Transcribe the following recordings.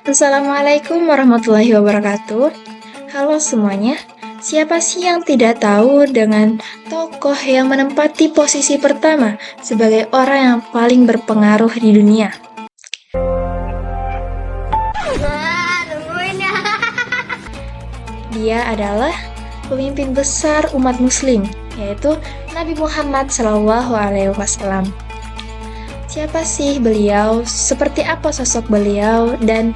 Assalamualaikum warahmatullahi wabarakatuh. Halo semuanya, siapa sih yang tidak tahu dengan tokoh yang menempati posisi pertama sebagai orang yang paling berpengaruh di dunia? Dia adalah pemimpin besar umat muslim, yaitu Nabi Muhammad SAW. Siapa sih beliau, seperti apa sosok beliau, dan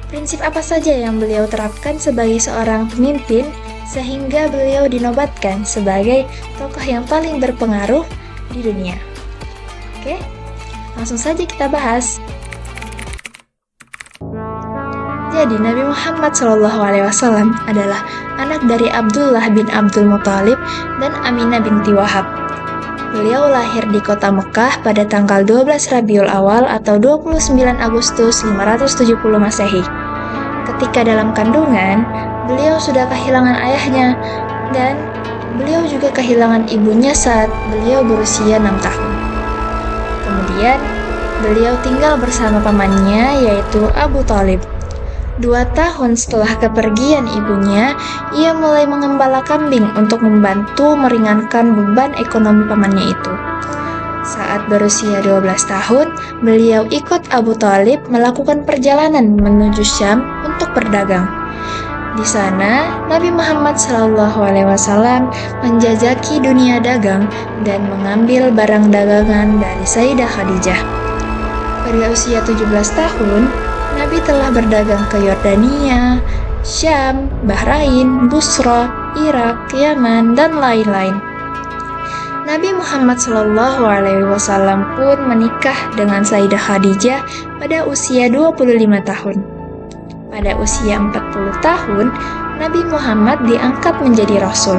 prinsip apa saja yang beliau terapkan sebagai seorang pemimpin sehingga beliau dinobatkan sebagai tokoh yang paling berpengaruh di dunia. Oke, langsung saja kita bahas. Jadi Nabi Muhammad SAW adalah anak dari Abdullah bin Abdul Muthalib dan Aminah binti Wahab. Beliau lahir di kota Mekah pada tanggal 12 Rabiul Awal atau 29 Agustus 570 Masehi. Ketika dalam kandungan, beliau sudah kehilangan ayahnya dan beliau juga kehilangan ibunya saat beliau berusia 6 tahun. Kemudian, beliau tinggal bersama pamannya yaitu Abu Thalib. 2 tahun setelah kepergian ibunya, ia mulai mengembala kambing untuk membantu meringankan beban ekonomi pamannya itu. Saat berusia 12 tahun, beliau ikut Abu Thalib melakukan perjalanan menuju Syam untuk berdagang. Di sana, Nabi Muhammad SAW menjajaki dunia dagang dan mengambil barang dagangan dari Sayyidah Khadijah. Pada usia 17 tahun, Nabi telah berdagang ke Yordania, Syam, Bahrain, Busra, Irak, Yaman, dan lain-lain. Nabi Muhammad SAW pun menikah dengan Sayyidah Khadijah pada usia 25 tahun. Pada usia 40 tahun, Nabi Muhammad diangkat menjadi Rasul.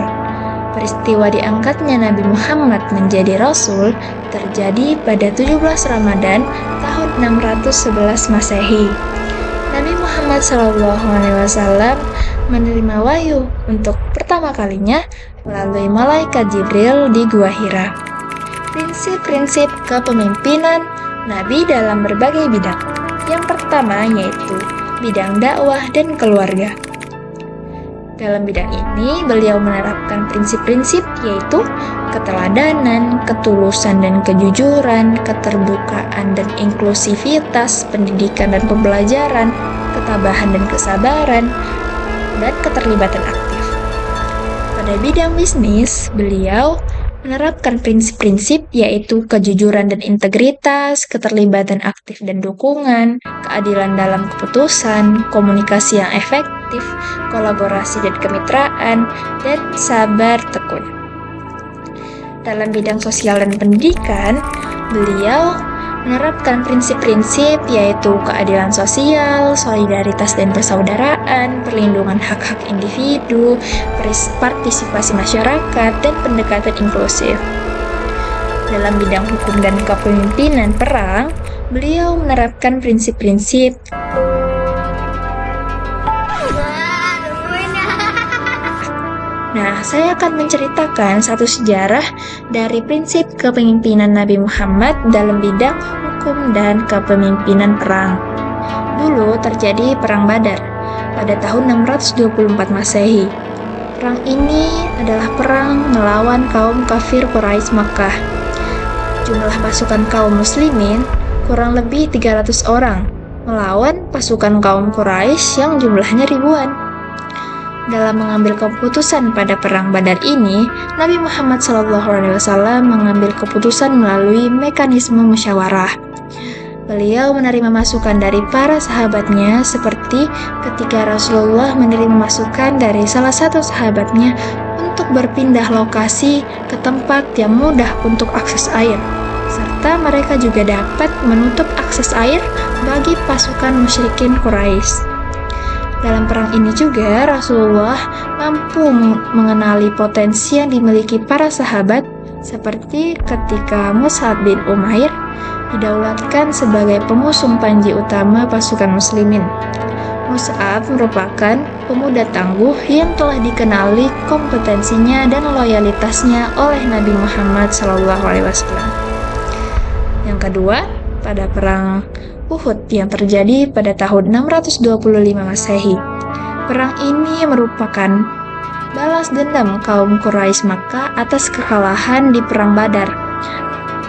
Peristiwa diangkatnya Nabi Muhammad menjadi Rasul terjadi pada 17 Ramadan tahun 611 Masehi. Nabi Muhammad SAW menerima wahyu untuk pertama kalinya melalui malaikat Jibril di Gua Hira. Prinsip-prinsip kepemimpinan Nabi dalam berbagai bidang. Yang pertama yaitu bidang dakwah dan keluarga. Dalam bidang ini, beliau menerapkan prinsip-prinsip yaitu keteladanan, ketulusan dan kejujuran, keterbukaan dan inklusivitas, pendidikan dan pembelajaran, ketabahan dan kesabaran, dan keterlibatan aktif. Pada bidang bisnis, beliau menerapkan prinsip-prinsip yaitu kejujuran dan integritas, keterlibatan aktif dan dukungan, keadilan dalam keputusan, komunikasi yang efektif, kolaborasi dan kemitraan, dan sabar tekun. Dalam bidang sosial dan pendidikan, beliau menerapkan prinsip-prinsip yaitu keadilan sosial, solidaritas dan persaudaraan, perlindungan hak-hak individu, partisipasi masyarakat, dan pendekatan inklusif. Dalam bidang hukum dan kepemimpinan perang, beliau menerapkan prinsip-prinsip Nah, saya akan menceritakan satu sejarah dari prinsip kepemimpinan Nabi Muhammad dalam bidang hukum dan kepemimpinan perang. Dulu terjadi Perang Badar pada tahun 624 Masehi. Perang ini adalah perang melawan kaum kafir Quraisy Makkah. Jumlah pasukan kaum muslimin kurang lebih 300 orang melawan pasukan kaum Quraisy yang jumlahnya ribuan. Dalam mengambil keputusan pada Perang Badar ini, Nabi Muhammad SAW mengambil keputusan melalui mekanisme musyawarah. Beliau menerima masukan dari para sahabatnya seperti ketika Rasulullah menerima masukan dari salah satu sahabatnya untuk berpindah lokasi ke tempat yang mudah untuk akses air, serta mereka juga dapat menutup akses air bagi pasukan musyrikin Quraisy. Dalam perang ini juga Rasulullah mampu mengenali potensi yang dimiliki para sahabat seperti ketika Mus'ab bin Umair didaulatkan sebagai pengusung panji utama pasukan muslimin. Mus'ab merupakan pemuda tangguh yang telah dikenali kompetensinya dan loyalitasnya oleh Nabi Muhammad SAW. Yang kedua, pada perang Uhud yang terjadi pada tahun 625 Masehi. Perang ini merupakan balas dendam kaum Quraisy Makkah atas kekalahan di Perang Badar.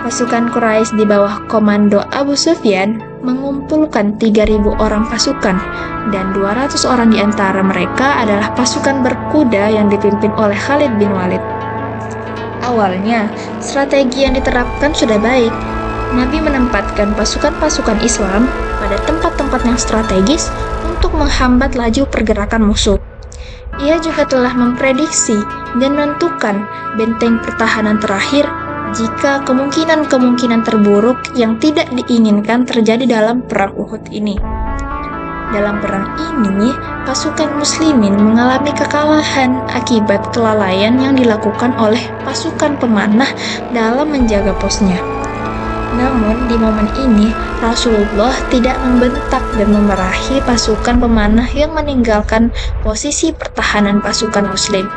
Pasukan Quraisy di bawah komando Abu Sufyan mengumpulkan 3.000 orang pasukan dan 200 orang di antara mereka adalah pasukan berkuda yang dipimpin oleh Khalid bin Walid. Awalnya, strategi yang diterapkan sudah baik. Nabi menempatkan pasukan-pasukan Islam pada tempat-tempat yang strategis untuk menghambat laju pergerakan musuh. Ia juga telah memprediksi dan menentukan benteng pertahanan terakhir jika kemungkinan-kemungkinan terburuk yang tidak diinginkan terjadi dalam perang Uhud ini. Dalam perang ini, pasukan muslimin mengalami kekalahan akibat kelalaian yang dilakukan oleh pasukan pemanah dalam menjaga posnya. Namun, di momen ini, Rasulullah tidak membentak dan memarahi pasukan pemanah yang meninggalkan posisi pertahanan pasukan muslim.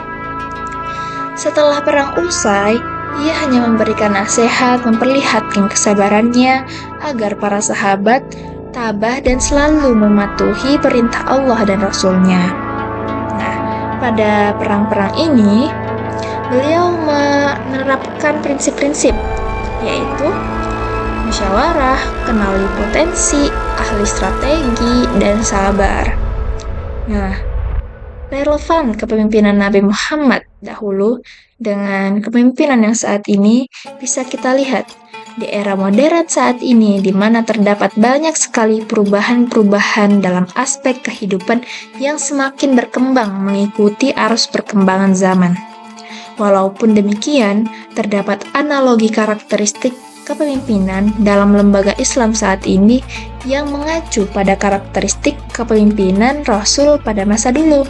Setelah perang usai, ia hanya memberikan nasihat, memperlihatkan kesabarannya agar para sahabat tabah dan selalu mematuhi perintah Allah dan Rasul-Nya. Nah, pada perang-perang ini, beliau menerapkan prinsip-prinsip, yaitu musyawarah, kenali potensi, ahli strategi, dan sabar. Nah, relevan kepemimpinan Nabi Muhammad dahulu dengan kepemimpinan yang saat ini bisa kita lihat di era modern saat ini, di mana terdapat banyak sekali perubahan-perubahan dalam aspek kehidupan yang semakin berkembang mengikuti arus perkembangan zaman. Walaupun demikian, terdapat analogi karakteristik kepemimpinan dalam lembaga Islam saat ini yang mengacu pada karakteristik kepemimpinan Rasul pada masa dulu.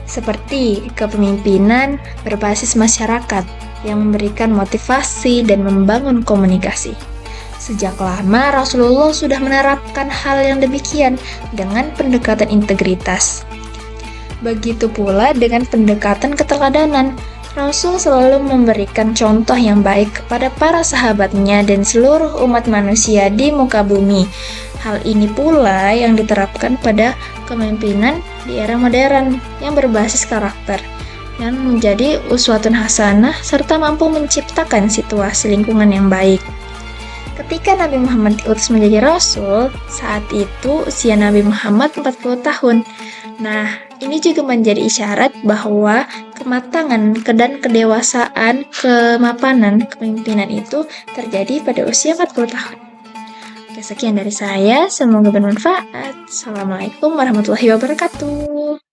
Seperti kepemimpinan berbasis masyarakat yang memberikan motivasi dan membangun komunikasi. Sejak lama Rasulullah sudah menerapkan hal yang demikian dengan pendekatan integritas. Begitu pula dengan pendekatan keteladanan. Rasul selalu memberikan contoh yang baik kepada para sahabatnya dan seluruh umat manusia di muka bumi. Hal ini pula yang diterapkan pada kepemimpinan di era modern yang berbasis karakter dan menjadi uswatun hasanah serta mampu menciptakan situasi lingkungan yang baik. Ketika Nabi Muhammad diutus menjadi Rasul, saat itu usia Nabi Muhammad 40 tahun. Nah, ini juga menjadi isyarat bahwa kematangan dan kedewasaan, kemapanan kepemimpinan itu terjadi pada usia 40 tahun. Oke, sekian dari saya. Semoga bermanfaat. Assalamualaikum warahmatullahi wabarakatuh.